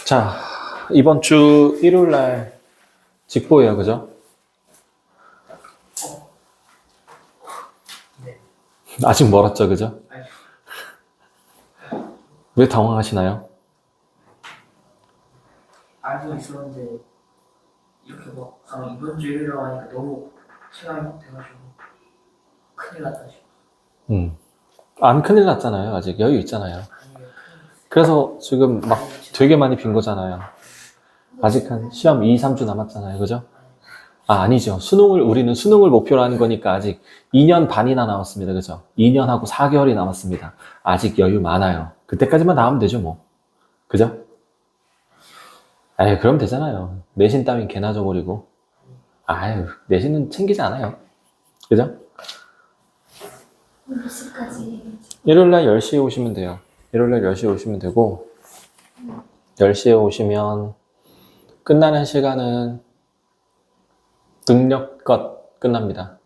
자, 이번 주 일요일 날 직보예요, 그죠? 네. 아직 멀었죠, 그죠? 왜 당황하시나요? 알고 있었는데 이렇게 막 이번 주 일요일이라고 하니까 너무 시간이 막 돼가지고 큰일 났다 싶어. 안 큰일 났잖아요. 아직 여유 있잖아요. 아니면 큰일 났어. 그래서 지금 막 되게 많이 빈 거잖아요. 아직 한 시험 2, 3주 남았잖아요, 그죠? 아니죠. 우리는 수능을 목표로 하는 거니까 아직 2년 반이나 남았습니다, 그죠? 2년하고 4개월이 남았습니다. 아직 여유 많아요. 그때까지만 나오면 되죠, 뭐. 그죠? 그럼 되잖아요. 내신 따윈 개나 줘버리고. 내신은 챙기지 않아요. 그죠? 몇 시까지? 일요일날 10시에 오시면 돼요. 일요일날 10시에 오시면 되고, 10시에 오시면 끝나는 시간은 능력껏 끝납니다.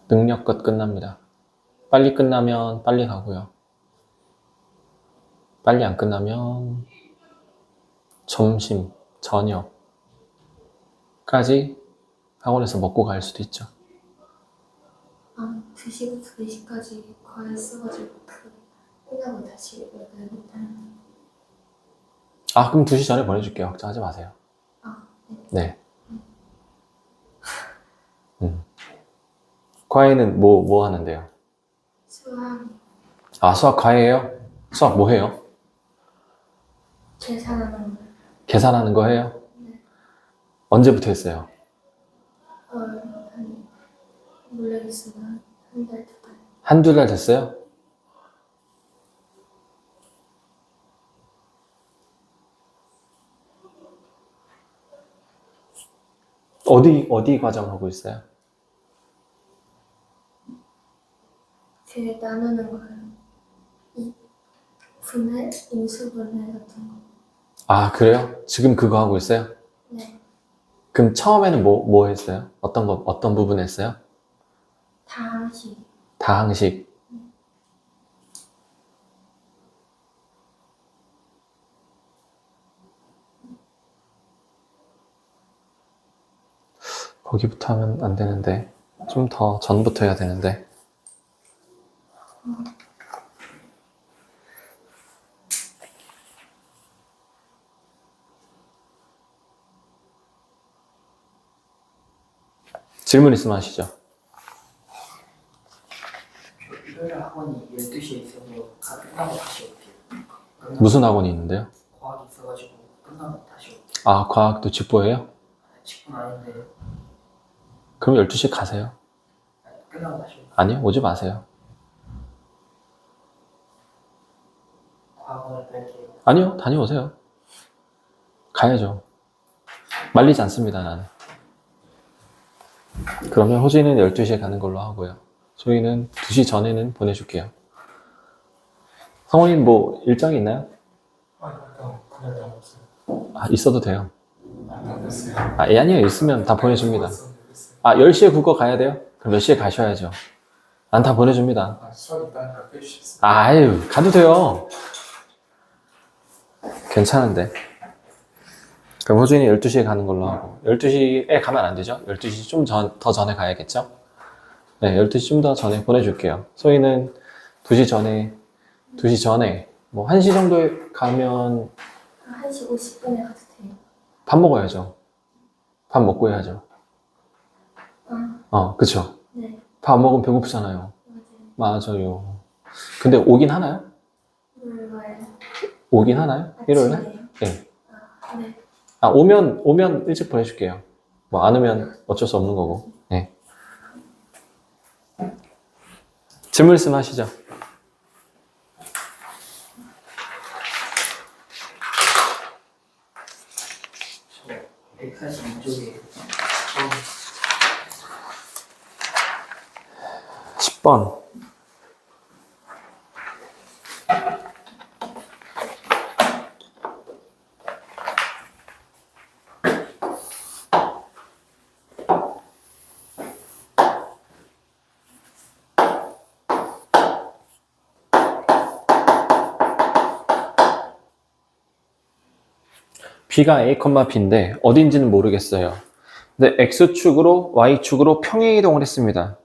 능력껏 끝납니다. 빨리 끝나면 빨리 가고요. 빨리 안 끝나면 점심, 저녁까지 학원에서 먹고 갈 수도 있죠. 2시부터 4시까지 과외 써가지고 끝나고 다시 오야겠다. 그럼 2시 전에 보내줄게요. 걱정하지 마세요. 네. 과외는 뭐 하는데요? 수학, 수학 과외예요? 수학 뭐 해요? 계산하는 거. 계산하는 거 해요? 네. 언제부터 했어요? 모르겠으면 한 달, 2달. 한두 달 됐어요? 어디 과정 하고 있어요? 나누는 거요. 분해, 인수분해 같은 거. 그래요? 지금 그거 하고 있어요? 네. 그럼 처음에는 뭐 했어요? 어떤 부분 했어요? 다항식. 다항식. 거기부터 하면 안 되는데. 좀 더 전부터 해야 되는데. 질문 있으면 하시죠. 일요일 학원이 12시에 있어서 끝나고 다시 올게요. 무슨 학원이 있는데요? 과학이 있어가지고 끝나고 다시 올게요. 과학도 직보예요? 10분 아닌데 그럼 12시에 가세요. 끝나고 다시 올게요. 아니요, 오지 마세요. 과학원을 뺄게요. 아니요, 다녀오세요. 가야죠. 말리지 않습니다, 나는. 그러면 호진이는 12시에 가는 걸로 하고요. 소희는 2시 전에는 보내줄게요. 성원이는 뭐 일정이 있나요? 그냥 다 없어요. 있어도 돼요. 안 됐어요. 아니요, 있으면 다 보내줍니다. 10시에 국어 가야 돼요? 그럼 몇 시에 가셔야죠. 난 다 보내줍니다. 수학 있다니까 빼주셨어요. 가도 돼요. 괜찮은데. 그럼 호준이 12시에 가는 걸로 하고 12시에 가면 안 되죠? 12시 좀 더 전에 가야겠죠? 네, 12시 좀 더 전에 보내줄게요. 소희는 2시 전에 뭐 1시 정도에 가면 1시 50분에 가도 돼요. 밥 먹어야죠. 밥 먹고 해야죠. 그쵸? 네, 밥 안 먹으면 배고프잖아요. 맞아요. 맞아요. 근데 오긴 하나요? 몰라요. 오긴 하나요? 일요일날? 아침이에요? 네. 네. 오면 일찍 보내줄게요. 뭐 안 오면 어쩔 수 없는 거고. 네. 질문 있으면 하시죠. 저 142쪽에 10번. B가 A, B인데 어딘지는 모르겠어요. 근데 X축으로 Y축으로 평행 이동을 했습니다.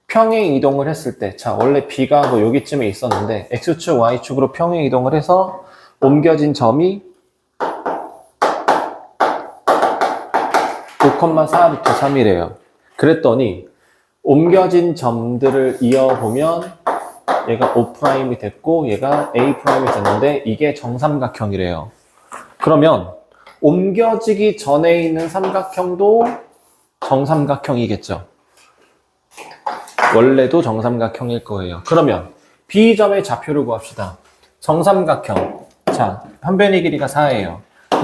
평행 이동을 했을 때, 자, 원래 B가 뭐 여기쯤에 있었는데 X축, Y축으로 평행 이동을 해서 옮겨진 점이 5,4루트 3이래요. 그랬더니 옮겨진 점들을 이어보면 얘가 O'이 됐고 얘가 A'이 됐는데 이게 정삼각형이래요. 그러면 옮겨지기 전에 있는 삼각형도 정삼각형이겠죠. 원래도 정삼각형일 거예요. 그러면 B점의 좌표를 구합시다. 정삼각형. 자, 현변의 길이가 4예요.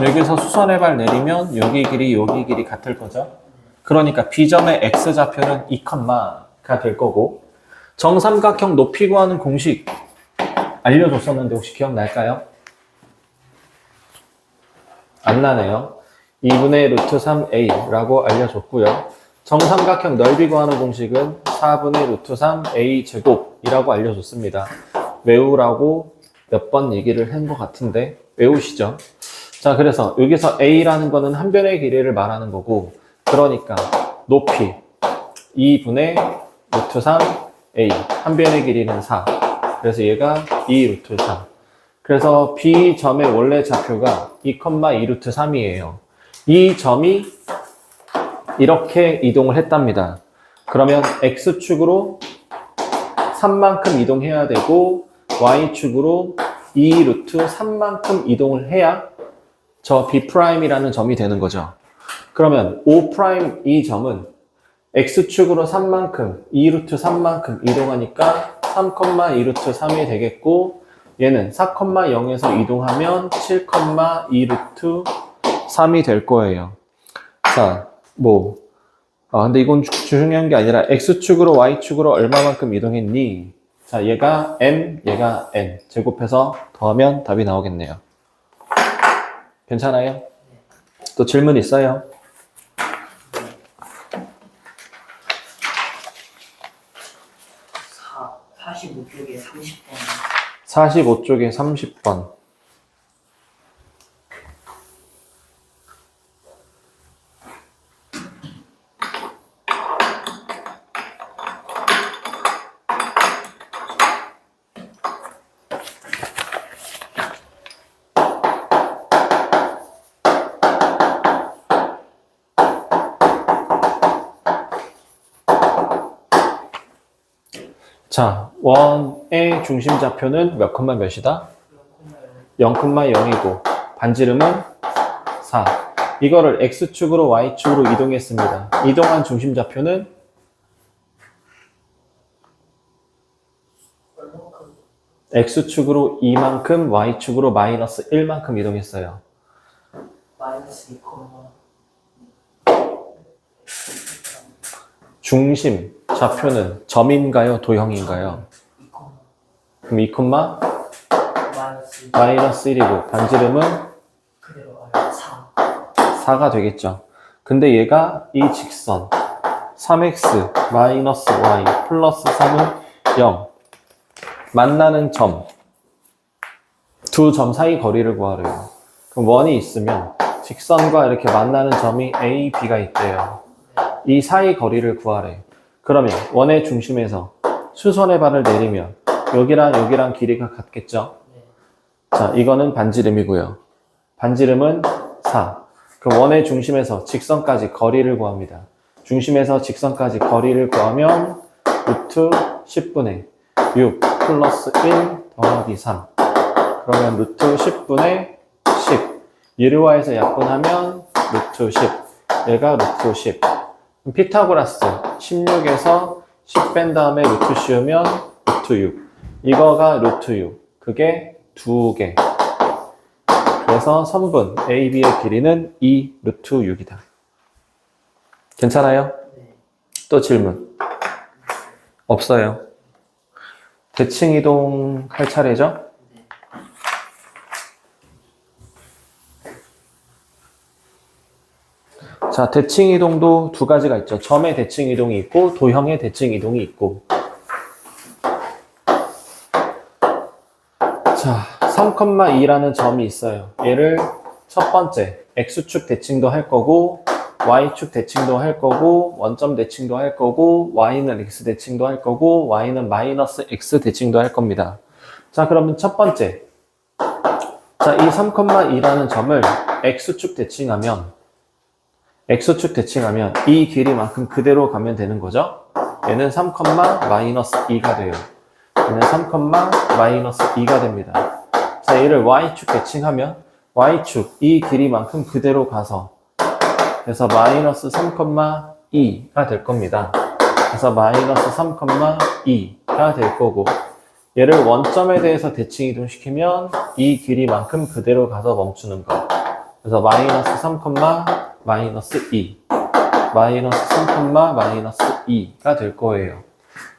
여기서 수선의 발 내리면 여기 길이 같을 거죠. 그러니까 B점의 X좌표는 2,가 될 거고 정삼각형 높이 구하는 공식 알려줬었는데 혹시 기억날까요? 안 나네요. 2분의 루트 3a라고 알려줬고요. 정삼각형 넓이 구하는 공식은 4분의 루트 3a 제곱이라고 알려줬습니다. 외우라고 몇 번 얘기를 한 것 같은데 외우시죠? 자, 그래서 여기서 a라는 거는 한 변의 길이를 말하는 거고 그러니까 높이 2분의 루트 3a 한 변의 길이는 4 그래서 얘가 2 루트 3 그래서 B점의 원래 좌표가 2,2 루트 3이에요. 이 점이 이렇게 이동을 했답니다. 그러면 X축으로 3만큼 이동해야 되고 Y축으로 2 루트 3만큼 이동을 해야 저 B'이라는 점이 되는 거죠. 그러면 O' 이 점은 X축으로 3만큼, 2 루트 3만큼 이동하니까 3,2 루트 3이 되겠고 얘는 4,0에서 이동하면 7,2 루트 3이 될 거예요. 자, 근데 이건 중요한 게 아니라 X축으로 Y축으로 얼마만큼 이동했니? 자, 얘가 M, 얘가 N. 제곱해서 더하면 답이 나오겠네요. 괜찮아요? 또 질문 있어요? 사 45쪽에 30번. 45쪽에 30번. 자, 원의 중심 좌표는 몇 콤마 몇이다? 0,0이고 반지름은 4. 이거를 X축으로 Y축으로 이동했습니다. 이동한 중심 좌표는 X축으로 2만큼, Y축으로 마이너스 1만큼 이동했어요. 마이너스 2, 중심 좌표는 점인가요? 도형인가요? 2, 그럼 2, 마이너스 1. 마이너스 1이고 반지름은 그대로 알아. 4. 4가 되겠죠. 근데 얘가 이 직선 3x 마이너스 y 플러스 3은 0 만나는 점 두 점 사이 거리를 구하래요. 그럼 원이 있으면 직선과 이렇게 만나는 점이 A, B가 있대요. 이 사이 거리를 구하래. 그러면 원의 중심에서 수선의 발을 내리면 여기랑 길이가 같겠죠? 자, 이거는 반지름이고요. 반지름은 4. 그럼 원의 중심에서 직선까지 거리를 구합니다. 중심에서 직선까지 거리를 구하면 루트 10분의 6 플러스 1 더하기 3. 그러면 루트 10분의 10. 유리화에서 약분하면 루트 10. 얘가 루트 10. 그럼 피타고라스 16에서 10 뺀 다음에 루트 씌우면 루트 6. 이거가 루트 6. 그게 2개. 그래서 선분 AB의 길이는 2 루트 6이다. 괜찮아요? 네. 또 질문? 없어요. 대칭 이동 할 차례죠? 네. 자, 대칭 이동도 두 가지가 있죠. 점의 대칭 이동이 있고 도형의 대칭 이동이 있고. 자, 3,2라는 점이 있어요. 얘를 첫 번째, x축 대칭도 할 거고, y축 대칭도 할 거고, 원점 대칭도 할 거고, y는 x 대칭도 할 거고, y는 마이너스 x 대칭도 할 겁니다. 자, 그러면 첫 번째. 자, 이 3,2라는 점을 x축 대칭하면 이 길이만큼 그대로 가면 되는 거죠. 얘는 3, 마이너스 2가 돼요. 얘는 3, 마이너스 2가 됩니다. 자, 얘를 y축 대칭하면 y축 이 길이만큼 그대로 가서 그래서 마이너스 3,2가 될 겁니다. 그래서 마이너스 3,2가 될 거고 얘를 원점에 대해서 대칭 이동시키면 이 길이만큼 그대로 가서 멈추는 거. 그래서 마이너스 3, 마이너스 2 마이너스 3, 마이너스 2가 될 거예요.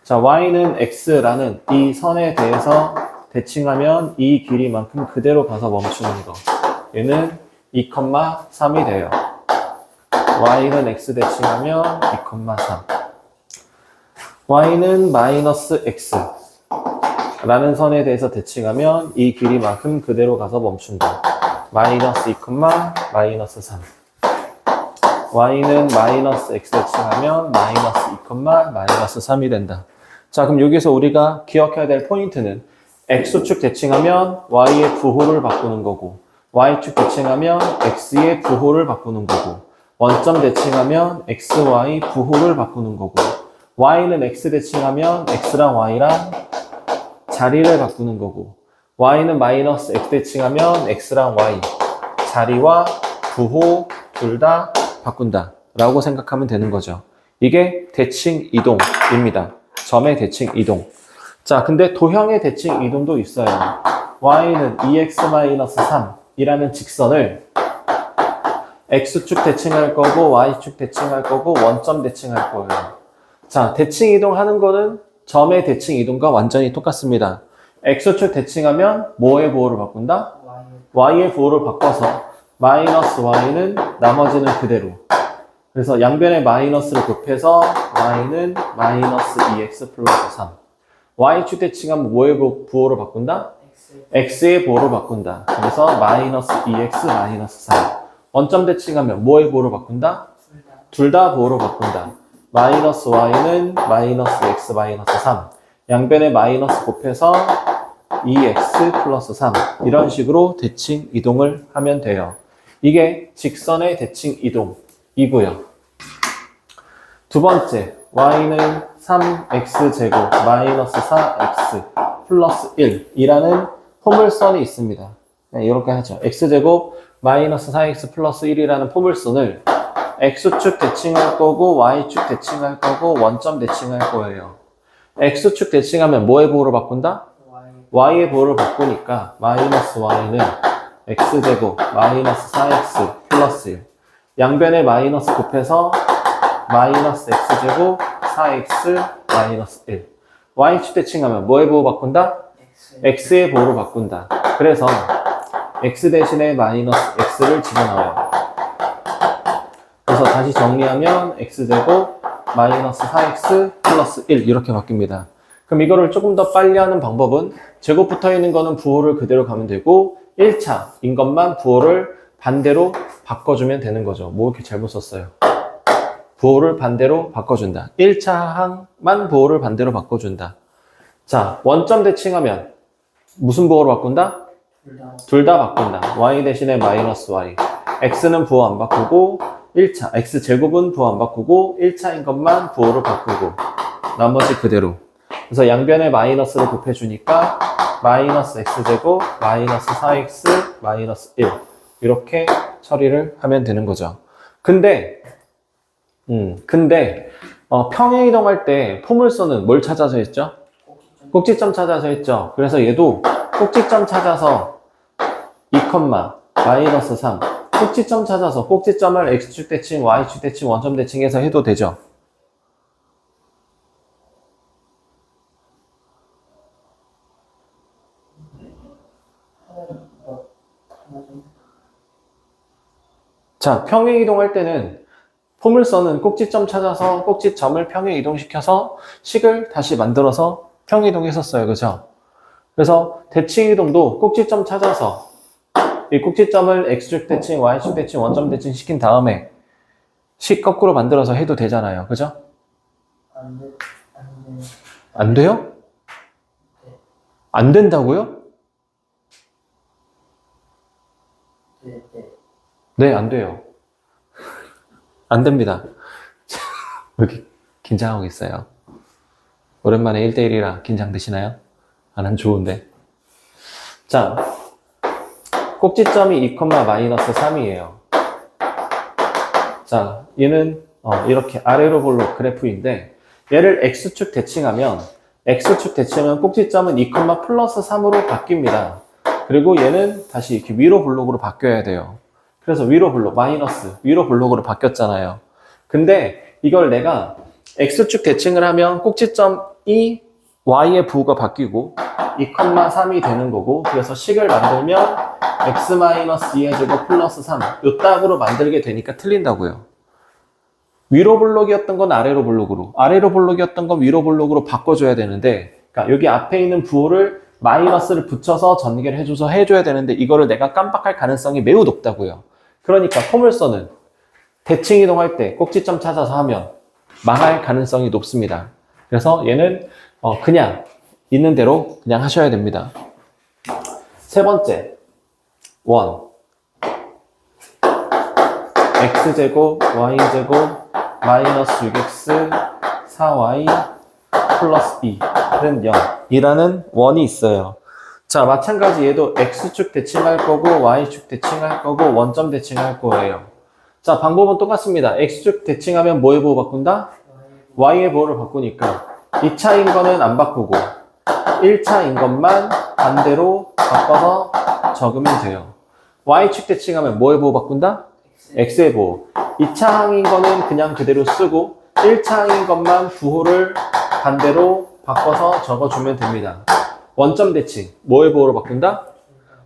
자, y는 x라는 이 선에 대해서 대칭하면 이 길이만큼 그대로 가서 멈추는 거. 얘는 2,3이 돼요. y는 x 대칭하면 2,3. y는 마이너스 x 라는 선에 대해서 대칭하면 이 길이만큼 그대로 가서 멈춘다. 마이너스 2, 마이너스 3. y는 마이너스 x 대칭하면 마이너스 2, 마이너스 3이 된다. 자, 그럼 여기서 우리가 기억해야 될 포인트는 x축 대칭하면 y의 부호를 바꾸는 거고 y축 대칭하면 x의 부호를 바꾸는 거고 원점 대칭하면 xy 부호를 바꾸는 거고 y는 x 대칭하면 x랑 y랑 자리를 바꾸는 거고 y는 마이너스 x 대칭하면 x랑 y 자리와 부호 둘 다 바꾼다 라고 생각하면 되는 거죠. 이게 대칭 이동입니다. 점의 대칭 이동. 자, 근데 도형의 대칭 이동도 있어요. y는 2x-3이라는 직선을 x축 대칭할 거고 y축 대칭할 거고 원점 대칭할 거예요. 자, 대칭 이동하는 거는 점의 대칭 이동과 완전히 똑같습니다. x축 대칭하면 뭐의 부호를 바꾼다? y의 부호를 바꿔서 마이너스 y는 나머지는 그대로. 그래서 양변에 마이너스를 곱해서 y는 마이너스 2x 플러스 3. y축 대칭하면 뭐의 부호를 바꾼다? x의 부호를 바꾼다. 그래서 마이너스 2x 마이너스 3. 원점 대칭하면 뭐의 부호를 바꾼다? 둘 다 부호를 바꾼다. 마이너스 y는 마이너스 x 마이너스 3. 양변에 마이너스 곱해서 2x 플러스 3. 이런 식으로 대칭 이동을 하면 돼요. 이게 직선의 대칭 이동이고요. 두 번째, y는 3x제곱 마이너스 4x 플러스 1이라는 포물선이 있습니다. 이렇게 하죠. x제곱 마이너스 4x 플러스 1이라는 포물선을 x축 대칭할 거고 y축 대칭할 거고 원점 대칭할 거예요. x축 대칭하면 뭐의 부호를 바꾼다? y의 부호를 바꾸니까 마이너스 y는 x제곱 마이너스 4x 플러스 1. 양변에 마이너스 곱해서 마이너스 x제곱 4x 마이너스 1. y축 대칭하면 뭐의 부호 바꾼다? x의 부호를 바꾼다. 그래서 x 대신에 마이너스 x를 집어넣어요. 그래서 다시 정리하면 x제곱 마이너스 4x 플러스 1 이렇게 바뀝니다. 그럼 이거를 조금 더 빨리 하는 방법은 제곱 붙어 있는 거는 부호를 그대로 가면 되고 1차인 것만 부호를 반대로 바꿔주면 되는 거죠. 뭐 이렇게 잘못 썼어요. 부호를 반대로 바꿔준다. 1차 항만 부호를 반대로 바꿔준다. 자, 원점 대칭하면 무슨 부호로 바꾼다? 둘 다 바꾼다. y 대신에 마이너스 y. x는 부호 안 바꾸고 1차, x제곱은 부호 안 바꾸고 1차인 것만 부호를 바꾸고 나머지 그대로. 그래서 양변에 마이너스를 곱해주니까 마이너스 x제곱 마이너스 4x 마이너스 1 이렇게 처리를 하면 되는 거죠. 근데 평행 이동할 때 포물선은 뭘 찾아서 했죠? 꼭지점 찾아서 했죠. 그래서 얘도 꼭지점 찾아서 2, 마이너스 3 꼭지점 찾아서 꼭지점을 x축 대칭, y축 대칭, 원점 대칭해서 해도 되죠. 자, 평행 이동할 때는 포물선은 꼭지점 찾아서 꼭지점을 평행 이동시켜서 식을 다시 만들어서 평행 이동했었어요. 그죠? 그래서 대칭 이동도 꼭지점 찾아서 이 꼭지점을 x축 대칭, y축 대칭, 원점 대칭 시킨 다음에 식 거꾸로 만들어서 해도 되잖아요. 그죠? 안 돼. 안 돼. 안 돼요? 안 된다고요? 네. 네. 네, 안 돼요. 안 됩니다. 왜 이렇게 긴장하고 있어요? 오랜만에 1대1이라 긴장되시나요? 아, 난 좋은데. 자, 꼭지점이 2,-3이에요. 자, 얘는 이렇게 아래로 볼록 그래프인데 얘를 x축 대칭하면 꼭지점은 2,+3으로 바뀝니다. 그리고 얘는 다시 이렇게 위로 블록으로 바뀌어야 돼요. 그래서 위로 블록, 위로 블록으로 바뀌었잖아요. 근데 이걸 내가 x축 대칭을 하면 꼭지점이 y의 부호가 바뀌고 2,3이 되는 거고, 그래서 식을 만들면 x-2의 제곱 플러스 3 요 딱으로 만들게 되니까 틀린다고요. 위로 블록이었던 건 아래로 블록으로, 아래로 블록이었던 건 위로 블록으로 바꿔줘야 되는데, 그러니까 여기 앞에 있는 부호를 마이너스를 붙여서 전개를 해줘야 되는데 이거를 내가 깜빡할 가능성이 매우 높다고요. 그러니까 포물선은 대칭 이동할 때 꼭지점 찾아서 하면 망할 가능성이 높습니다. 그래서 얘는 그냥 있는 대로 그냥 하셔야 됩니다. 세 번째, 원 x제곱 y제곱 마이너스 6x 4y 플러스 2는 0이라는 원이 있어요. 자, 마찬가지 얘도 x축 대칭할 거고 y축 대칭할 거고 원점 대칭할 거예요. 자, 방법은 똑같습니다. x축 대칭하면 뭐의 보호 바꾼다? y의 보호를 바꾸니까 2차인 거는 안 바꾸고 1차인 것만 반대로 바꿔서 적으면 돼요. y축 대칭하면 뭐의 보호 바꾼다? x의 보호. 2차항인 거는 그냥 그대로 쓰고 1차항인 것만 부호를 반대로 바꿔서 적어주면 됩니다. 원점 대칭, 뭐의 보호로 바꾼다?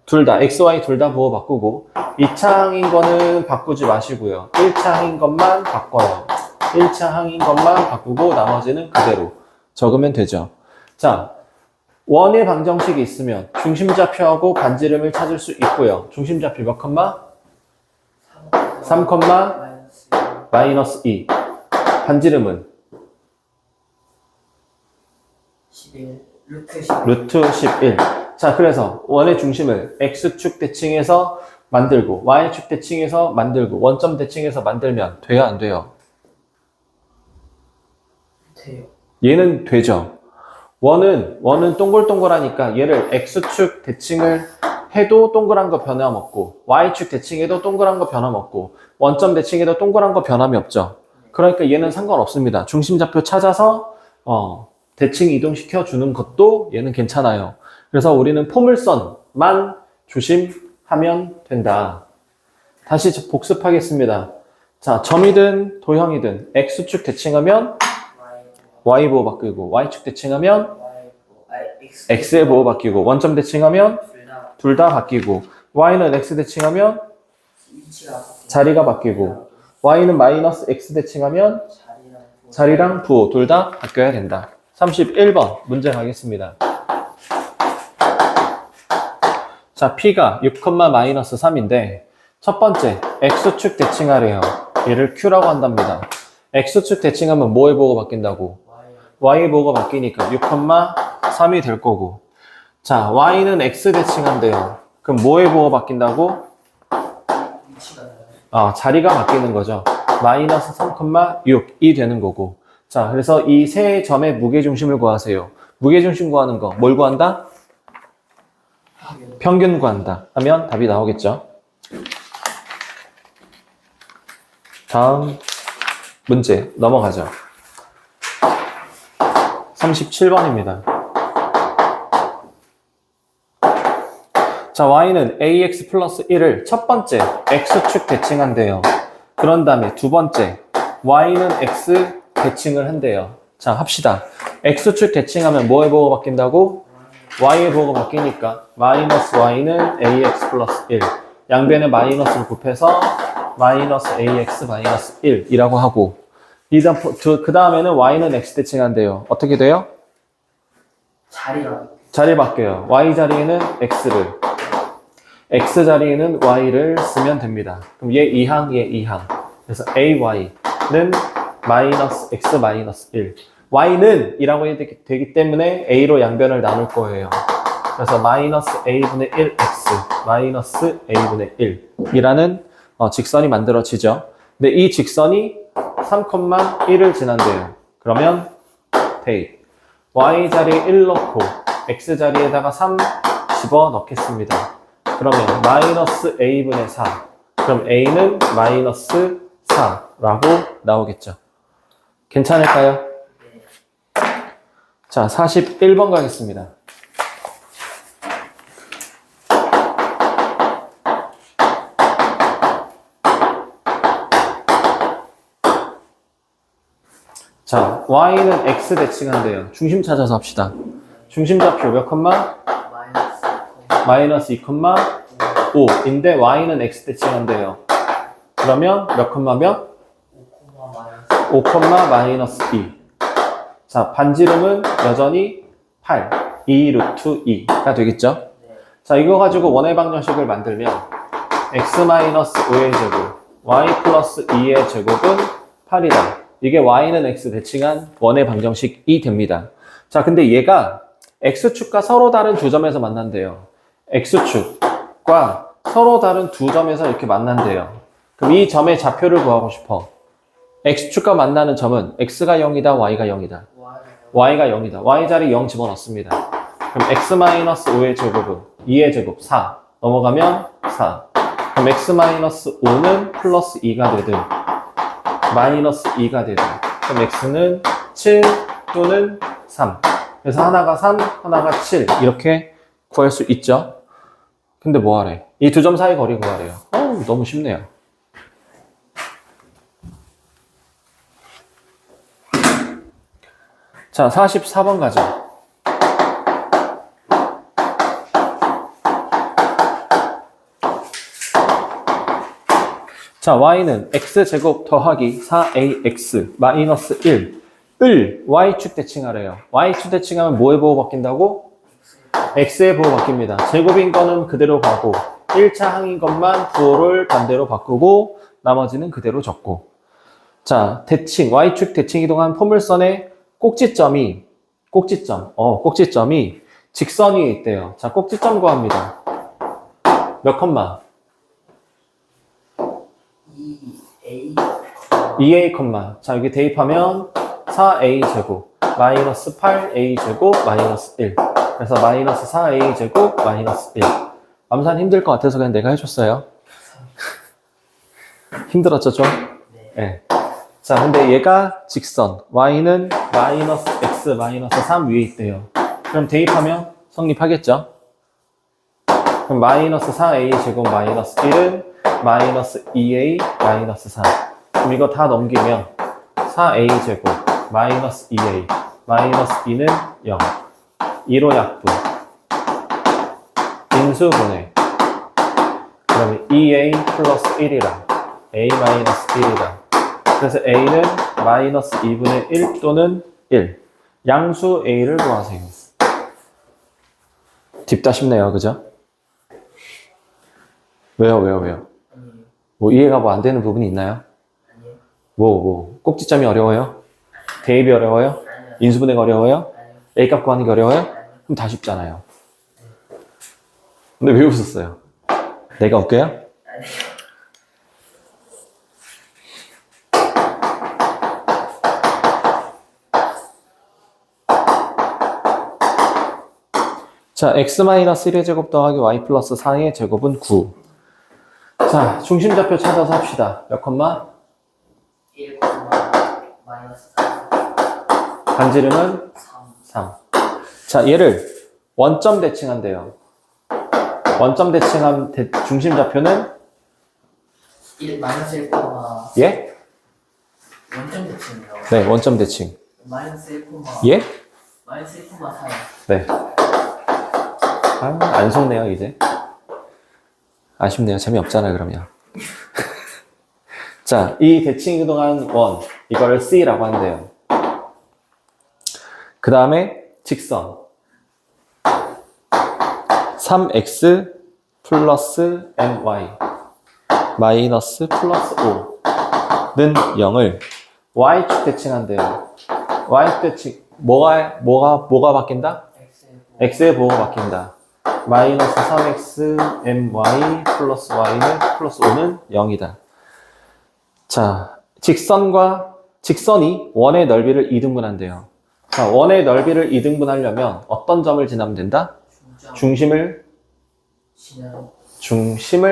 둘 다, x, y 둘 다 보호 바꾸고 2차항인 거는 바꾸지 마시고요. 1차항인 것만 바꿔요. 1차항인 것만 바꾸고 나머지는 그대로 적으면 되죠. 자, 원의 방정식이 있으면 중심좌표하고 반지름을 찾을 수 있고요. 중심좌표 몇 컴마? 3, 마이너스 2. 반지름은? 11. 루트 루트 11. 자, 그래서 원의 중심을 x축 대칭해서 만들고 y축 대칭해서 만들고 원점 대칭해서 만들면 돼요, 안 돼요? 돼요. 얘는 되죠. 원은 동글동글하니까 얘를 x축 대칭을 해도 동그란 거 변함없고 y축 대칭해도 동그란 거 변함없고 원점 대칭해도 동그란 거 변함이 없죠. 그러니까 얘는 상관없습니다. 중심좌표 찾아서 대칭 이동시켜 주는 것도 얘는 괜찮아요. 그래서 우리는 포물선만 조심하면 된다. 다시 복습하겠습니다. 자, 점이든 도형이든 x축 대칭하면 y 보호 바뀌고 y축 대칭하면 x의 보호 바뀌고 원점 대칭하면 둘 다 바뀌고 y는 x 대칭하면 자리가 바뀌고 y는 마이너스 x 대칭하면 자리랑 부호 둘 다 바뀌어야 된다. 31번 문제 가겠습니다. 자, p가 6,-3인데 첫 번째 x축 대칭하래요. 얘를 q라고 한답니다. x축 대칭하면 뭐의 보호가 바뀐다고? y의 보호가 바뀌니까 6,3이 될 거고, 자, y는 x 대칭한대요. 그럼 뭐의 보호가 바뀐다고? 자리가 바뀌는 거죠. 마이너스 3,6이 되는 거고. 자, 그래서 이 세 점의 무게중심을 구하세요. 무게중심 구하는 거 뭘 구한다? 평균 구한다 하면 답이 나오겠죠. 다음 문제 넘어가죠. 37번입니다. 자, y는 ax 플러스 1을 첫 번째 x축 대칭한대요. 그런 다음에 두 번째 y는 x 대칭을 한대요. 자, 합시다. x축 대칭하면 뭐의 보호가 바뀐다고? y의 보호가 바뀌니까 마이너스 y는 ax 플러스 1. 양변에 마이너스를 곱해서 마이너스 ax 마이너스 1이라고 하고, 그 다음에는 y는 x 대칭한대요. 어떻게 돼요? 자리가 자리 바뀌어요. y 자리에는 x를, x 자리에는 y를 쓰면 됩니다. 그럼 얘 2항, 얘 2항. 그래서 ay는 마이너스 x 마이너스 1. y는 이라고 해야 되기 때문에 a로 양변을 나눌 거예요. 그래서 마이너스 a분의 1x 마이너스 a분의 1이라는 직선이 만들어지죠. 근데 이 직선이 3,1을 지난대요. 그러면 대입. y 자리에 1 넣고 x 자리에다가 3 집어넣겠습니다. 그러면 마이너스 a분의 4. 그럼 a는 마이너스 4라고 나오겠죠. 괜찮을까요? 자, 41번 가겠습니다. 자, y는 x 대칭한대요. 중심 찾아서 합시다. 중심좌표 몇 컴마? 마이너스 2,5인데 y는 x 대칭한대요. 그러면 몇 컴마 몇? 5, 마이너스 2. 자, 반지름은 여전히 8, 2 루트 2가 되겠죠? 자, 이거 가지고 원의 방정식을 만들면 x 마이너스 5의 제곱, y 플러스 2의 제곱은 8이다. 이게 y는 x 대칭한 원의 방정식이 됩니다. 자, 근데 얘가 x축과 서로 다른 두 점에서 만난대요. x축과 서로 다른 두 점에서 이렇게 만난대요. 그럼 이 점의 좌표를 구하고 싶어. x축과 만나는 점은 x가 0이다, y가 0이다. y가 0이다. y자리 0 집어넣습니다. 그럼 x-5의 제곱은 2의 제곱 4. 넘어가면 4. 그럼 x-5는 플러스 2가 되든 마이너스 2가 되든 그럼 x는 7 또는 3. 그래서 하나가 3, 하나가 7 이렇게 구할 수 있죠. 근데 뭐 하래? 이 두 점 사이 거리 구하래요. 너무 쉽네요. 자, 44번 가자. 자, y는 x제곱 더하기 4ax 마이너스 1을 y축 대칭하래요. y축 대칭하면 뭐에 보호 바뀐다고? x에 보호 바뀝니다. 제곱인 거는 그대로 가고 1차 항인 것만 부호를 반대로 바꾸고 나머지는 그대로 적고. 자, 대칭, y축 대칭 이동한 포물선의 꼭지점이 직선 위에 있대요. 자, 꼭지점 구합니다. 몇 컴마? 2a 컴마. 자, 여기 대입하면 4a 제곱 마이너스 8a 제곱 마이너스 1. 그래서 마이너스 4a 제곱 마이너스 1. 암산 힘들 것 같아서 그냥 내가 해줬어요. 힘들었죠, 좀? 네. 자, 근데 얘가 직선, y는 마이너스 x 마이너스 3 위에 있대요. 그럼 대입하면 성립하겠죠? 그럼 마이너스 4a 제곱 마이너스 1은 마이너스 2a 마이너스 4. 그럼 이거 다 넘기면 4a 제곱 마이너스 2a 마이너스 2는 0. 2로 약분. 인수분해. 그러면 2a 플러스 1이라 a 마이너스 1이다. 그래서 a는 마이너스 2분의 1 또는 1. 양수 a를 구하세요. 딥다 쉽네요. 그죠? 왜요? 뭐 이해가 뭐 안 되는 부분이 있나요? 꼭지점이 어려워요? 대입이 어려워요? 인수분해가 어려워요? a값 구하는 게 어려워요? 그럼 다 쉽잖아요. 근데 왜 웃었어요? 내가 웃겨요? 자, x-1의 제곱 더하기 y 플러스 4의 제곱은 9. 자, 중심좌표 찾아서 합시다. 몇 컴마? 1, 마이너스 4. 반지름은 3. 자, 얘를 원점 대칭한대요. 원점 대칭한 중심좌표는? 1, 마이너스 1, 예? 원점 대칭이요. 네, 원점 대칭. 마이너스 1, 예? 마이너스 1, 4. 네. 안 속네요, 이제. 아쉽네요. 재미없잖아요, 그러면. 자, 이 대칭 이동한 원, 이거를 C라고 한대요. 그 다음에 직선. 3x 플러스 my 마이너스 플러스 5는 0을 y축 대칭한대요. y축 대칭 뭐가 바뀐다? x의 부호가 바뀐다. 마이너스 3x my 플러스 y는 플러스 5는 0이다. 자, 직선이 원의 넓이를 2등분한대요. 자, 원의 넓이를 2등분하려면 어떤 점을 지나면 된다? 중심을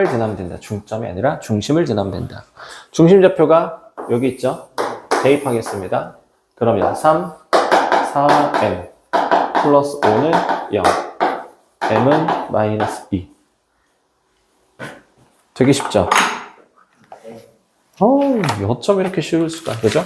지나면 된다. 중점이 아니라 중심을 지나면 된다. 중심 좌표가 여기 있죠? 대입하겠습니다. 그러면 3, 4m 플러스 5는 0, m은 마이너스 2. 되게 쉽죠? 어쩜 이렇게 쉬울 수가, 그죠?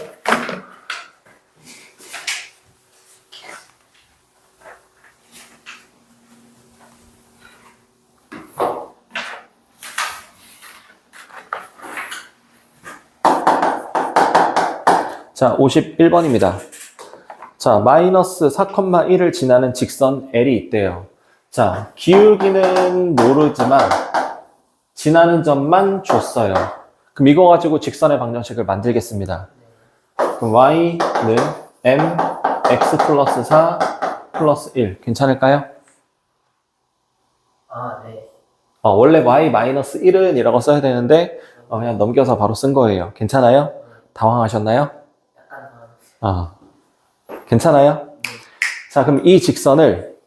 자, 51번입니다. 자, 마이너스 4,1을 지나는 직선 L이 있대요. 자, 기울기는 모르지만 지나는 점만 줬어요. 그럼 이거 가지고 직선의 방정식을 만들겠습니다. 그럼 y는 m x 플러스 4 플러스 1 괜찮을까요? 네. 원래 y 마이너스 1은 이라고 써야 되는데 그냥 넘겨서 바로 쓴 거예요. 괜찮아요? 당황하셨나요? 약간 괜찮아요? 자, 그럼 이 직선을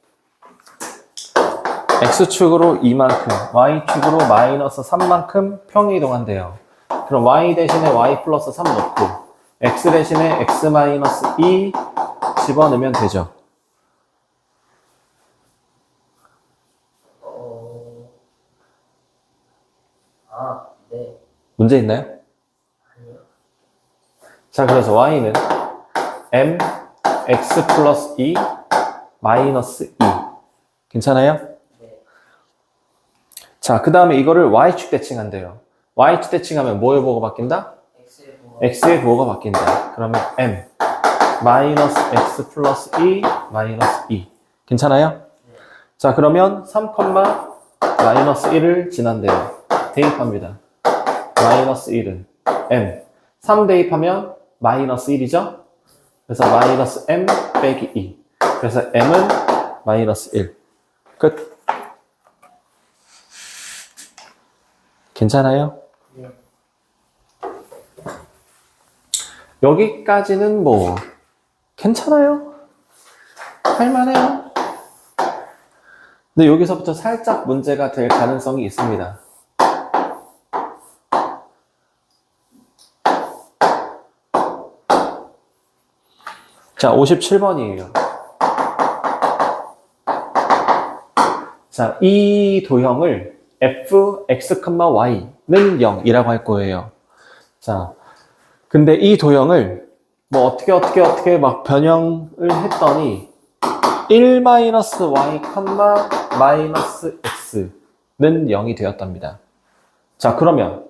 x축으로 2만큼, y축으로 마이너스 3만큼 평이동한대요. 그럼 y 대신에 y 플러스 3 넣고 x 대신에 x 마이너스 2 집어넣으면 되죠. 네. 문제 있나요? 아니요. 자, 그래서 y는 m x 플러스 2 마이너스 2 괜찮아요? 네. 자, 그 다음에 이거를 y축 대칭한대요. y축 대칭하면 뭐의 부호가 바뀐다? x의 부호가 바뀐다. 그러면 m 마이너스 x 플러스 2 마이너스 2 괜찮아요? 네. 자, 그러면 3, 마이너스 1을 지난대요. 대입합니다. 마이너스 1은 m 3 대입하면 마이너스 1이죠? 그래서 마이너스 m 빼기 2 그래서 m은 마이너스 1 끝. 괜찮아요? 네. 여기까지는 뭐 괜찮아요? 할만해요? 근데 여기서부터 살짝 문제가 될 가능성이 있습니다. 자, 57번이에요. 자, 이 도형을 f, x, y는 0이라고 할 거예요. 자, 근데 이 도형을 뭐 어떻게 막 변형을 했더니 1-y, x는 0이 되었답니다. 자, 그러면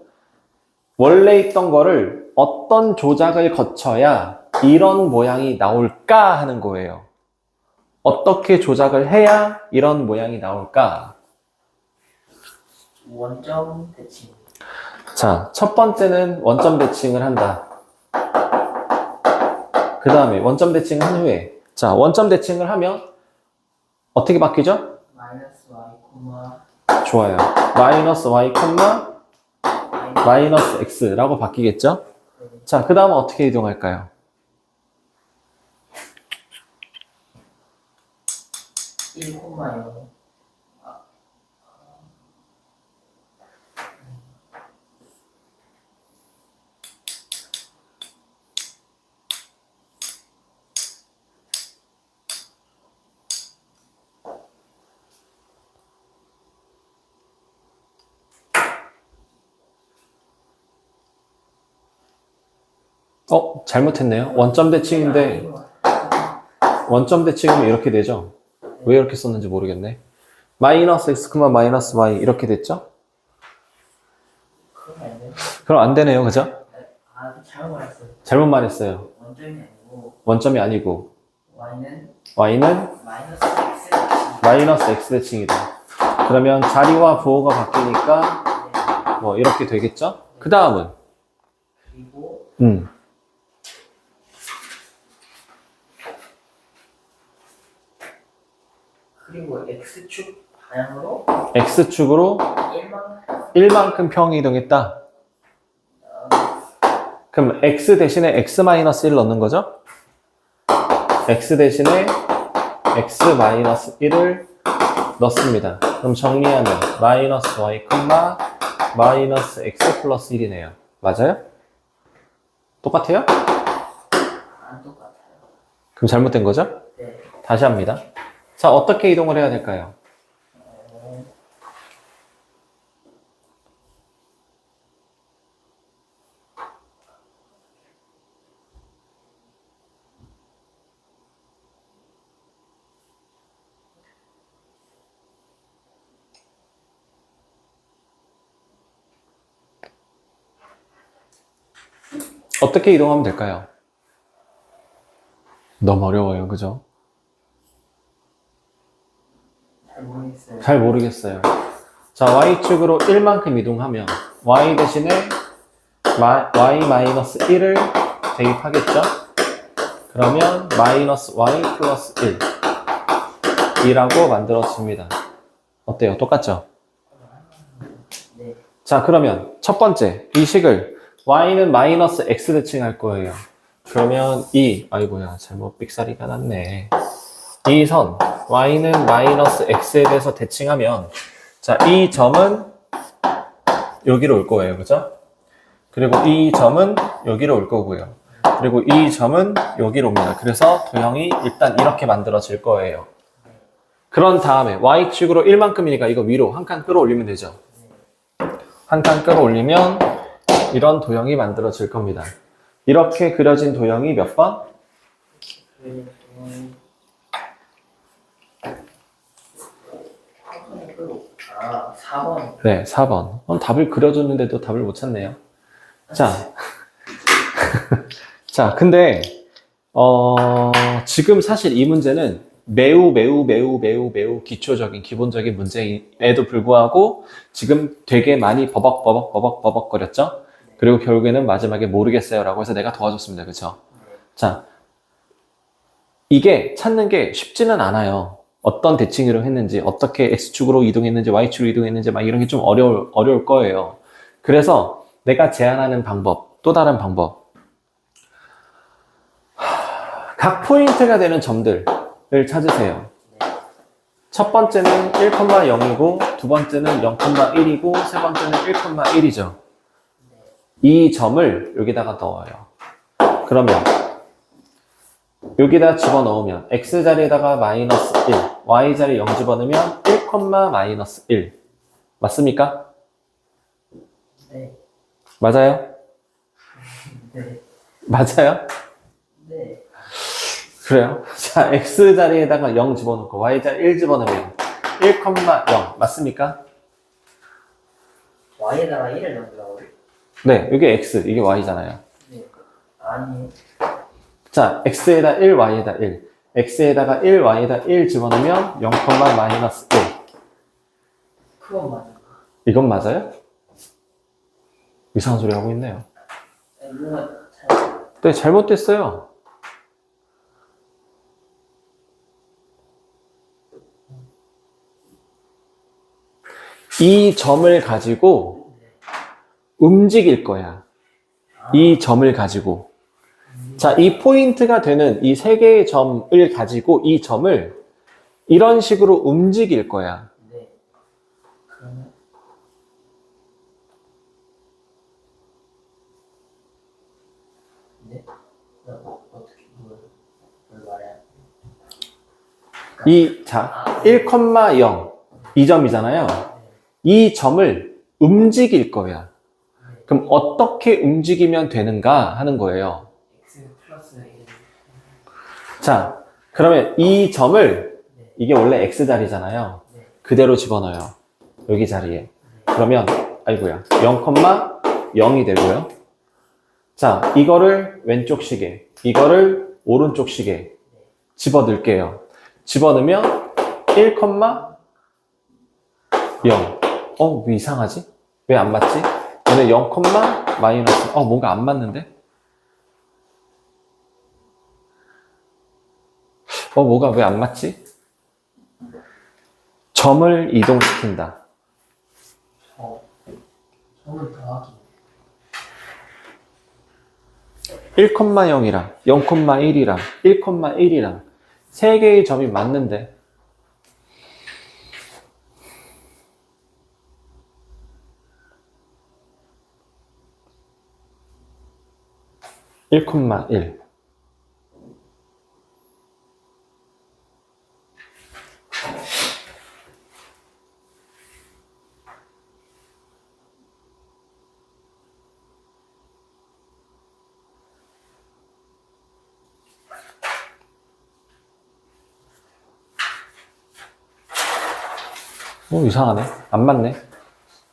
원래 있던 거를 어떤 조작을 거쳐야 이런 모양이 나올까 하는 거예요. 어떻게 조작을 해야 이런 모양이 나올까? 원점 대칭. 자, 첫 번째는 원점 대칭을 한다. 그 다음에 원점 대칭을 한 후에 자, 원점 대칭을 하면 어떻게 바뀌죠? 마이너스 y, 좋아요. 마이너스 y, 마이너스 x라고 바뀌겠죠? 자, 그 다음은 어떻게 이동할까요? 1,0. 잘못했네요. 원점 대칭인데 원점 대칭이면 이렇게 되죠? 왜 이렇게 썼는지 모르겠네. 마이너스 x, 마이너스 y 이렇게 됐죠? 그러면 안 돼요? 그럼 안 되네요. 그죠? 잘못 말했어요. 잘못 말했어요. 원점이 아니고 원점이 아니고 y는 y는 마이너스 x 대칭. 마이너스 x 대칭이다. 그러면 자리와 부호가 바뀌니까 네. 뭐 이렇게 되겠죠? 그 다음은 그리고 X축 방향으로 X축으로 1만 1만큼 평이 이동했다. 그럼 X 대신에 X-1 넣는 거죠? X 대신에 X-1을 넣습니다. 그럼 정리하면 마이너스 Y, 마이너스 X 플러스 1이네요. 맞아요? 똑같아요? 안 똑같아요. 그럼 잘못된 거죠? 네. 다시 합니다. 자, 어떻게 이동을 해야 될까요? 어떻게 이동하면 될까요? 너무 어려워요. 그죠? 잘 모르겠어요. 잘 모르겠어요. 자, Y축으로 1만큼 이동하면 Y 대신에 Y-1을 대입하겠죠? 그러면 마이너스 Y 플러스 1이라고 만들어집니다. 어때요? 똑같죠? 네. 자, 그러면 첫 번째, 이 식을 Y는 마이너스 X 대칭할 거예요. 그러면 아이고야, 잘못 삑사리가 났네. 이 선, Y는 마이너스 X에 대해서 대칭하면, 자, 이 점은 여기로 올 거예요. 그죠? 그리고 이 점은 여기로 올 거고요. 그리고 이 점은 여기로 옵니다. 그래서 도형이 일단 이렇게 만들어질 거예요. 그런 다음에 Y축으로 1만큼이니까 이거 위로 한 칸 끌어올리면 되죠. 한 칸 끌어올리면 이런 도형이 만들어질 겁니다. 이렇게 그려진 도형이 몇 번? 아, 4번. 네, 4번. 답을 그려줬는데도 답을 못 찾네요. 자, 자, 근데 지금 사실 이 문제는 매우 기초적인 기본적인 문제에도 불구하고 지금 되게 많이 버벅 거렸죠? 그리고 결국에는 마지막에 모르겠어요 라고 해서 내가 도와줬습니다. 그쵸? 자, 이게 찾는 게 쉽지는 않아요. 어떤 대칭으로 했는지, 어떻게 X축으로 이동했는지, Y축으로 이동했는지 막 이런 게 좀 어려울 거예요. 그래서 내가 제안하는 방법, 또 다른 방법. 각 포인트가 되는 점들을 찾으세요. 첫 번째는 1,0이고, 두 번째는 0,1이고, 세 번째는 1,1이죠. 이 점을 여기다가 넣어요. 그러면 여기다 집어넣으면 X자리에다가 마이너스 1, Y자리 0 집어넣으면 1, 마이너스 1. 맞습니까? 네. 맞아요? 네. 맞아요? 네. 그래요? 자, X자리에다가 0 집어넣고 Y자리 1 집어넣으면 1, 0. 맞습니까? Y에다가 1을 넣으라고요? 네, 이게 X, 이게 Y잖아요. 네. 아니. 자, X에다 1, Y에다 1. X에다가 1, Y에다 1 집어넣으면 0, 마이너스 1. 그건 맞아. 이건 맞아요? 이상한 소리 하고 있네요. 뭔가 잘. 네, 잘못됐어요. 이 점을 가지고 움직일 거야. 이 점을 가지고. 자, 이 포인트가 되는 이 세 개의 점을 가지고 이 점을 이런 식으로 움직일 거야. 네. 그러면 네? 어떻게 뭘 말해야 자, 1,0 이 점이잖아요. 이 점을 움직일 거야. 그럼 어떻게 움직이면 되는가 하는 거예요. X 플러스 1. 자, 그러면 이 점을 이게 원래 X자리잖아요. 네. 그대로 집어넣어요. 여기 자리에. 그러면 아이고야 0,0이 되고요. 자, 이거를 왼쪽 시계, 이거를 오른쪽 시계 집어넣을게요. 집어넣으면 1, 0. 왜 이상하지? 왜 안 맞지? 얘는 0, 마이너스. 뭔가 안 맞는데? 뭐가 왜 안 맞지? 점을 이동시킨다. 점을 더하기. 1,0이랑 0,1이랑 1,1이랑 세 개의 점이 맞는데 1,1. 이상하네. 안 맞네.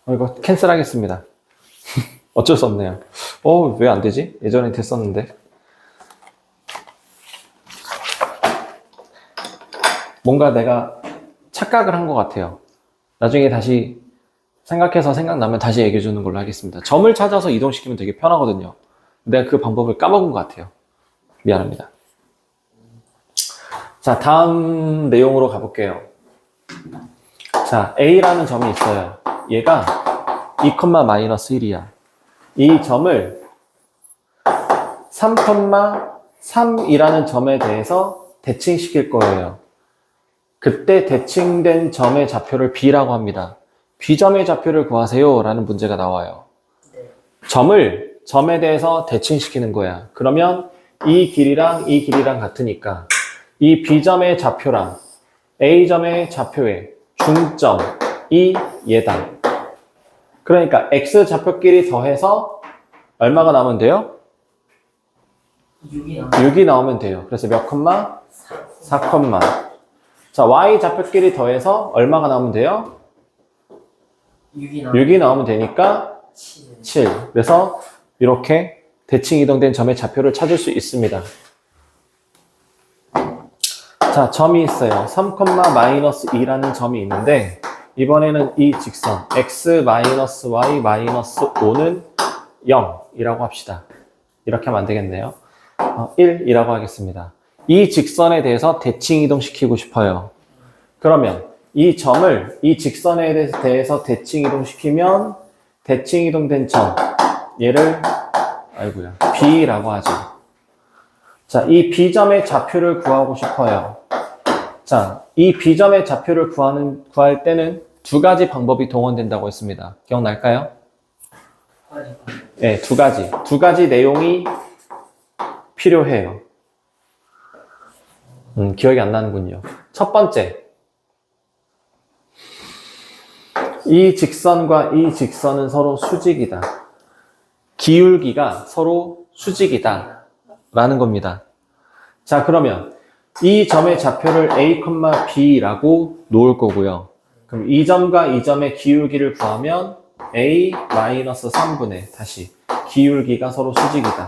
이거 캔슬 하겠습니다. 어쩔 수 없네요. 왜 안 되지? 예전에 됐었는데. 뭔가 내가 착각을 한 것 같아요. 나중에 다시 생각해서 생각나면 다시 얘기해 주는 걸로 하겠습니다. 점을 찾아서 이동시키면 되게 편하거든요. 내가 그 방법을 까먹은 것 같아요. 미안합니다. 자, 다음 내용으로 가볼게요. 자, A라는 점이 있어요. 얘가 2,-1이야. 이 점을 3,3이라는 점에 대해서 대칭시킬 거예요. 그때 대칭된 점의 좌표를 B라고 합니다. B점의 좌표를 구하세요 라는 문제가 나와요. 점에 대해서 대칭시키는 거야. 그러면 이 길이랑 같으니까 이 B점의 좌표랑 A점의 좌표의 중점이 얘다. 그러니까 X 좌표끼리 더해서 얼마가 나오면 돼요? 6이 나오면 돼요. 그래서 몇 콤마? 4 콤마. 자, Y 좌표끼리 더해서 얼마가 나오면 돼요? 6이 나오면 되니까 7. 그래서 이렇게 대칭 이동된 점의 좌표를 찾을 수 있습니다. 자, 점이 있어요. 3,-2라는 점이 있는데 이번에는 이 직선 x-y-5는 0이라고 합시다. 이렇게 하면 안 되겠네요. 1이라고 하겠습니다. 이 직선에 대해서 대칭 이동시키고 싶어요. 그러면 이 점을 이 직선에 대해서 대칭 이동시키면 대칭 이동된 점 얘를 B라고 하죠. 자, 이 B점의 좌표를 구하고 싶어요. 자, 이 B점의 좌표를 구할 때는 두 가지 방법이 동원된다고 했습니다. 기억날까요? 네, 두 가지 내용이 필요해요. 기억이 안 나는군요. 첫 번째, 이 직선과 이 직선은 서로 수직이다. 기울기가 서로 수직이다 라는 겁니다. 자, 그러면 이 점의 좌표를 A, B라고 놓을 거고요. 그럼 이 점과 이 점의 기울기를 구하면 A-3분의 다시 기울기가 서로 수직이다.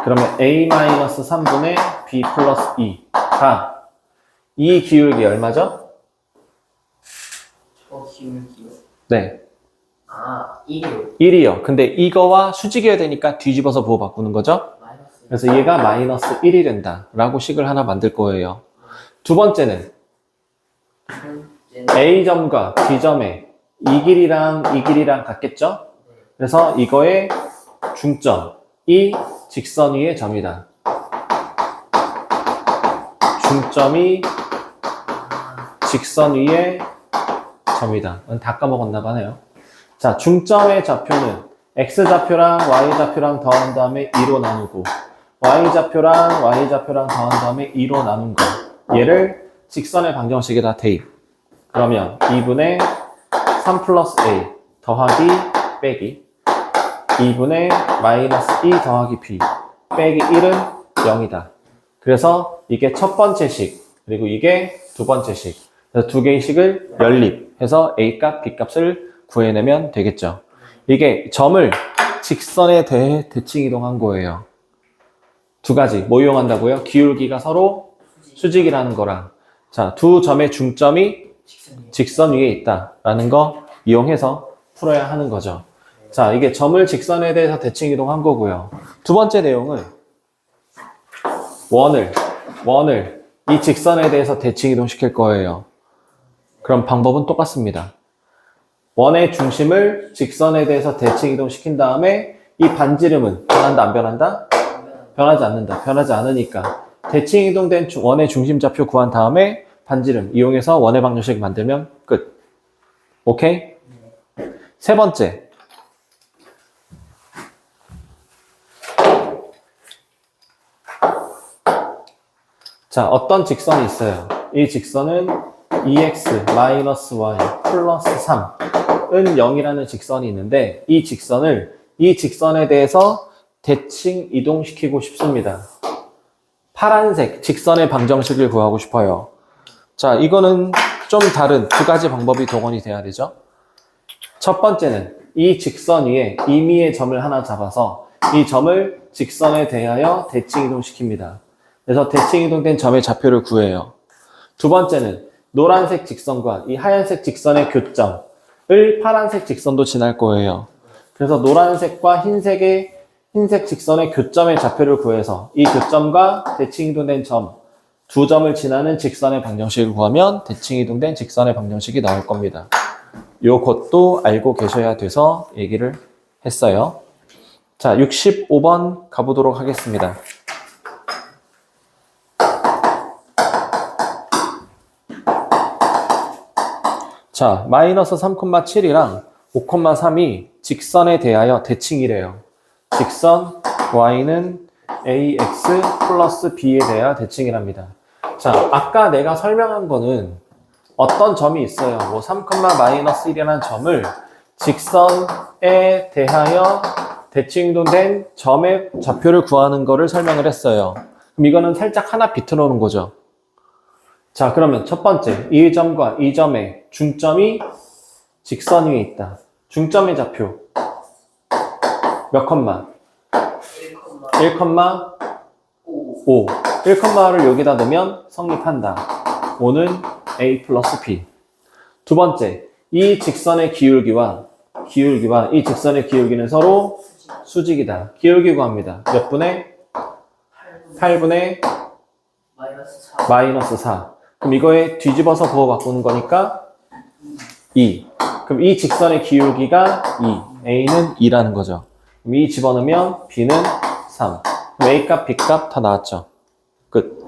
그러면 A-3분의 B 플러스 2가 이 기울기 얼마죠? 저 기울기요? 네. 1이요. 1이요. 근데 이거와 수직이어야 되니까 뒤집어서 부호 바꾸는 거죠? 그래서 얘가 마이너스 1이 된다 라고 식을 하나 만들 거예요. 두 번째는 A점과 B점의 이 길이랑 같겠죠? 그래서 이거의 중점이 직선 위의 점이다. 중점이 직선 위의 점이다. 다 까먹었나 봐요. 자, 중점의 좌표는 X좌표랑 Y좌표랑 더한 다음에 2로 나누고 Y좌표랑 Y좌표랑 더한 다음에 2로 나눈 거. 얘를 직선의 방정식에다 대입. 그러면 2분의 3 플러스 A 더하기 빼기 2분의 마이너스 2 더하기 B 빼기 1은 0이다. 그래서 이게 첫 번째 식, 그리고 이게 두 번째 식. 그래서 두 개의 식을 연립해서 A 값, B 값을 구해내면 되겠죠. 이게 점을 직선에 대해 대칭 이동한 거예요. 두 가지 뭐 이용한다고요? 기울기가 서로 수직이라는 거랑 자, 두 점의 중점이 직선이. 직선 위에 있다라는 거 이용해서 풀어야 하는 거죠. 자, 이게 점을 직선에 대해서 대칭 이동한 거고요. 두 번째 내용은 원을 이 직선에 대해서 대칭 이동시킬 거예요. 그럼 방법은 똑같습니다. 원의 중심을 직선에 대해서 대칭 이동시킨 다음에 이 반지름은 변한다, 안 변한다? 변하지 않는다. 변하지 않으니까 대칭 이동된 원의 중심좌표 구한 다음에 반지름 이용해서 원의 방정식 만들면 끝. 오케이? 세 번째. 자, 어떤 직선이 있어요. 이 직선은 2x-y 플러스 3은 0이라는 직선이 있는데 이 직선에 대해서 대칭 이동시키고 싶습니다. 파란색 직선의 방정식을 구하고 싶어요. 자, 이거는 좀 다른 두 가지 방법이 동원이 돼야 되죠. 첫 번째는 이 직선 위에 임의의 점을 하나 잡아서 이 점을 직선에 대하여 대칭 이동시킵니다. 그래서 대칭 이동된 점의 좌표를 구해요. 두 번째는 노란색 직선과 이 하얀색 직선의 교점을 파란색 직선도 지날 거예요. 그래서 노란색과 흰색 직선의 교점의 좌표를 구해서 이 교점과 대칭 이동된 점, 두 점을 지나는 직선의 방정식을 구하면 대칭 이동된 직선의 방정식이 나올 겁니다. 요것도 알고 계셔야 돼서 얘기를 했어요. 자, 65번 가보도록 하겠습니다. 자, 마이너스 3,7이랑 5,3이 직선에 대하여 대칭이래요. 직선 y는 ax 플러스 b에 대하여 대칭이랍니다. 자, 아까 내가 설명한 거는 어떤 점이 있어요. 뭐 3,-1이라는 점을 직선에 대하여 대칭 이동된 점의 좌표를 구하는 거를 설명을 했어요. 그럼 이거는 살짝 하나 비틀어 놓은 거죠. 자, 그러면 첫 번째, 이 점과 이 점의 중점이 직선 위에 있다. 중점의 좌표 몇 컴마? 1,5. 1,를 여기다 넣으면 성립한다. 5는 a 플러스 b. 두 번째, 이 직선의 기울기와 이 직선의 기울기는 서로 수직이다. 기울기 구합니다. 몇 분의? 8분의 마이너스 4. 그럼 이거에 뒤집어서 부호 바꾸는 거니까 2. 그럼 이 직선의 기울기가 2. A는 2라는 거죠. 그럼 2 집어넣으면 B는 3. 그럼 A 값, B 값 다 나왔죠. 끝.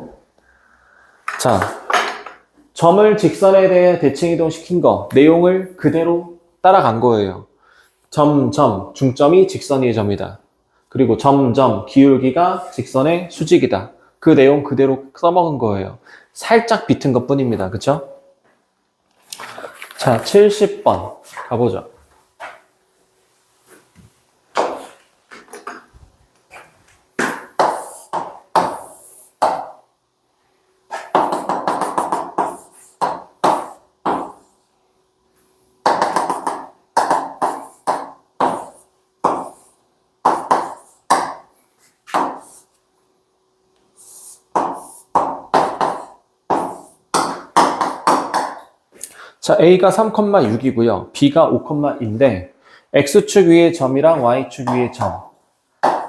자, 점을 직선에 대해 대칭 이동시킨 거, 내용을 그대로 따라간 거예요. 중점이 직선의 점이다. 그리고 기울기가 직선의 수직이다. 그 내용 그대로 써먹은 거예요. 살짝 비튼 것 뿐입니다. 그쵸? 자, 70번 가보죠. 자, A가 3,6이고요. B가 5,2인데 X축 위의 점이랑 Y축 위의 점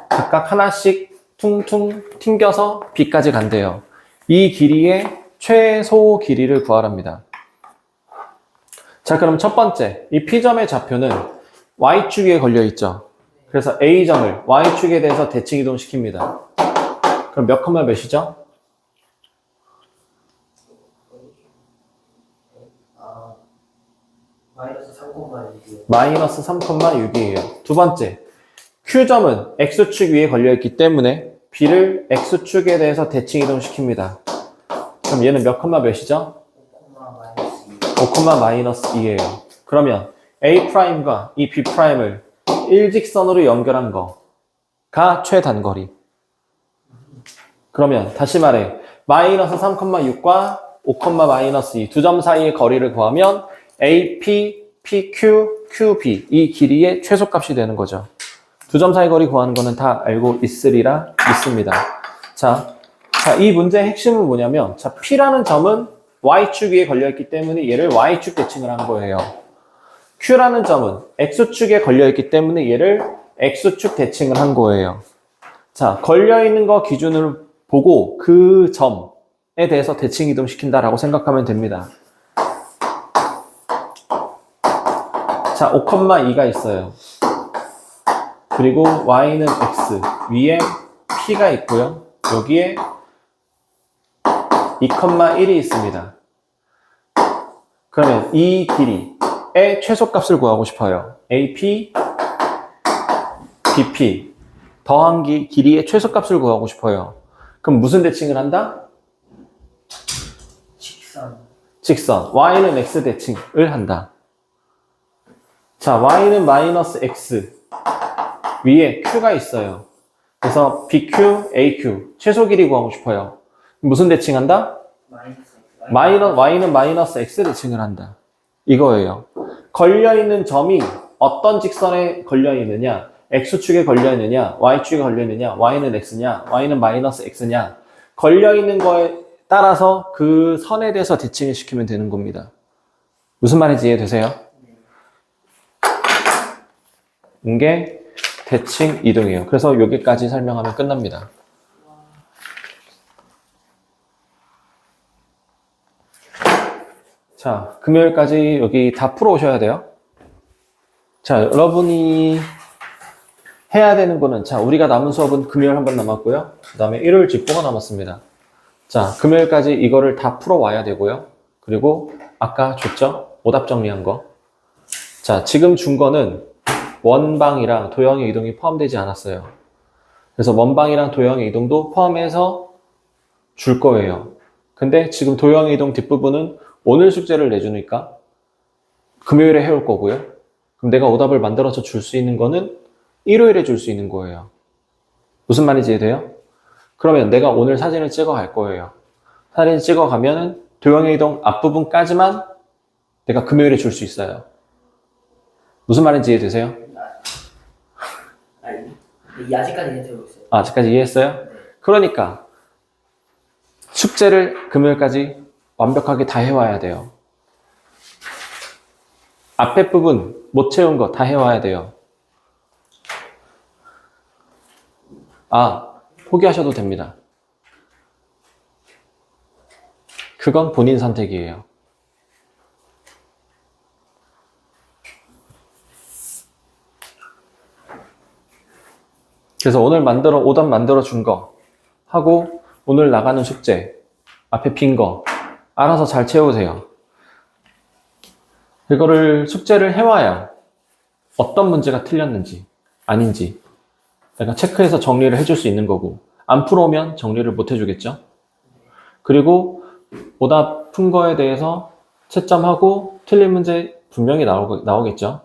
각각 하나씩 퉁퉁 튕겨서 B까지 간대요. 이 길이의 최소 길이를 구하랍니다. 자, 그럼 첫 번째, 이 P점의 좌표는 Y축 위에 걸려있죠. 그래서 A점을 Y축에 대해서 대칭 이동시킵니다. 그럼 몇 컴마 몇이죠? 마이너스 3,6이에요. 두 번째, Q점은 X축 위에 걸려있기 때문에 B를 X축에 대해서 대칭 이동시킵니다. 그럼 얘는 몇 컴마 몇이죠? 5, 마이너스 2예요. 그러면 A'과 이 B'을 일직선으로 연결한 거가 최단거리. 그러면 다시 말해, 마이너스 3,6과 5, 마이너스 2 두 점 사이의 거리를 구하면 AP, PQ, QB 이 길이의 최소값이 되는 거죠. 두 점 사이 거리 구하는 거는 다 알고 있으리라 믿습니다. 자, 이 문제의 핵심은 뭐냐면, 자, P라는 점은 y축 위에 걸려있기 때문에 얘를 y축 대칭을 한 거예요. q라는 점은 x축에 걸려있기 때문에 얘를 x축 대칭을 한 거예요. 자, 걸려있는 거 기준으로 보고 그 점에 대해서 대칭 이동시킨다라고 생각하면 됩니다. 자, 5,2가 있어요. 그리고 y는 x, 위에 p가 있고요. 여기에 2,1이 있습니다. 그러면 이 길이의 최소값을 구하고 싶어요. AP, BP 더한 길이의 최소값을 구하고 싶어요. 그럼 무슨 대칭을 한다? 직선. y는 x 대칭을 한다. 자, y는 마이너스 x, 위에 q가 있어요. 그래서 BQ, AQ 최소 길이 구하고 싶어요. 무슨 대칭한다? y는 마이너스 x 대칭을 한다. 이거예요. 걸려있는 점이 어떤 직선에 걸려있느냐, x축에 걸려있느냐, y축에 걸려있느냐, y는 x냐, y는 마이너스 x냐, 걸려있는 거에 따라서 그 선에 대해서 대칭을 시키면 되는 겁니다. 무슨 말인지 이해되세요? 이게 대칭 이동이에요. 그래서 여기까지 설명하면 끝납니다. 자, 금요일까지 여기 다 풀어오셔야 돼요. 자, 여러분이 해야 되는 거는, 자, 우리가 남은 수업은 금요일 한 번 남았고요. 그 다음에 일요일 집보가 남았습니다. 자, 금요일까지 이거를 다 풀어와야 되고요. 그리고 아까 줬죠? 오답 정리한 거. 자, 지금 준 거는 원방이랑 도형의 이동이 포함되지 않았어요. 그래서 원방이랑 도형의 이동도 포함해서 줄 거예요. 근데 지금 도형의 이동 뒷부분은 오늘 숙제를 내주니까 금요일에 해올 거고요. 그럼 내가 오답을 만들어서 줄 수 있는 거는 일요일에 줄 수 있는 거예요. 무슨 말인지 이해돼요? 그러면 내가 오늘 사진을 찍어 갈 거예요. 사진 찍어 가면은 도형의 이동 앞부분까지만 내가 금요일에 줄 수 있어요. 무슨 말인지 이해되세요? 아직까지 이해되고 있어요. 아직까지 이해했어요? 그러니까 숙제를 금요일까지 완벽하게 다 해와야 돼요. 앞에 부분 못 채운 거 다 해와야 돼요. 포기하셔도 됩니다. 그건 본인 선택이에요. 그래서 오늘 오답 만들어 준 거 하고 오늘 나가는 숙제 앞에 빈 거 알아서 잘 채우세요. 이거를 숙제를 해와야 어떤 문제가 틀렸는지 아닌지 내가 체크해서 정리를 해줄 수 있는 거고, 안 풀어오면 정리를 못 해주겠죠. 그리고 오답 푼 거에 대해서 채점하고 틀린 문제 분명히 나오겠죠.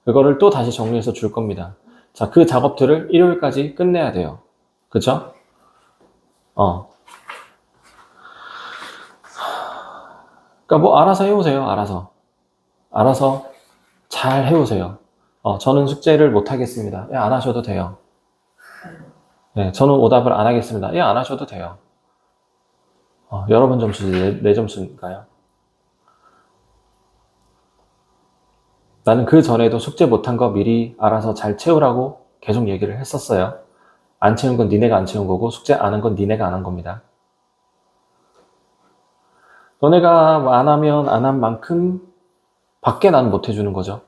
그거를 또 다시 정리해서 줄 겁니다. 자, 그 작업들을 일요일까지 끝내야 돼요. 그쵸? 그러니까 뭐 알아서 해오세요. 알아서 잘 해오세요. 저는 숙제를 못 하겠습니다. 안 하셔도 돼요. 네, 저는 오답을 안 하겠습니다. 안 하셔도 돼요. 여러분 점수지 내 점수니까요. 나는 그 전에도 숙제 못한 거 미리 알아서 잘 채우라고 계속 얘기를 했었어요. 안 채운 건 니네가 안 채운 거고 숙제 안 한 건 니네가 안 한 겁니다. 너네가 안 하면 안 한 만큼 밖에 난 못 해주는 거죠.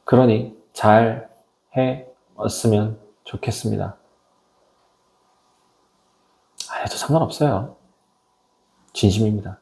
그러니 잘 해왔으면 좋겠습니다. 안 해도 상관없어요. 진심입니다.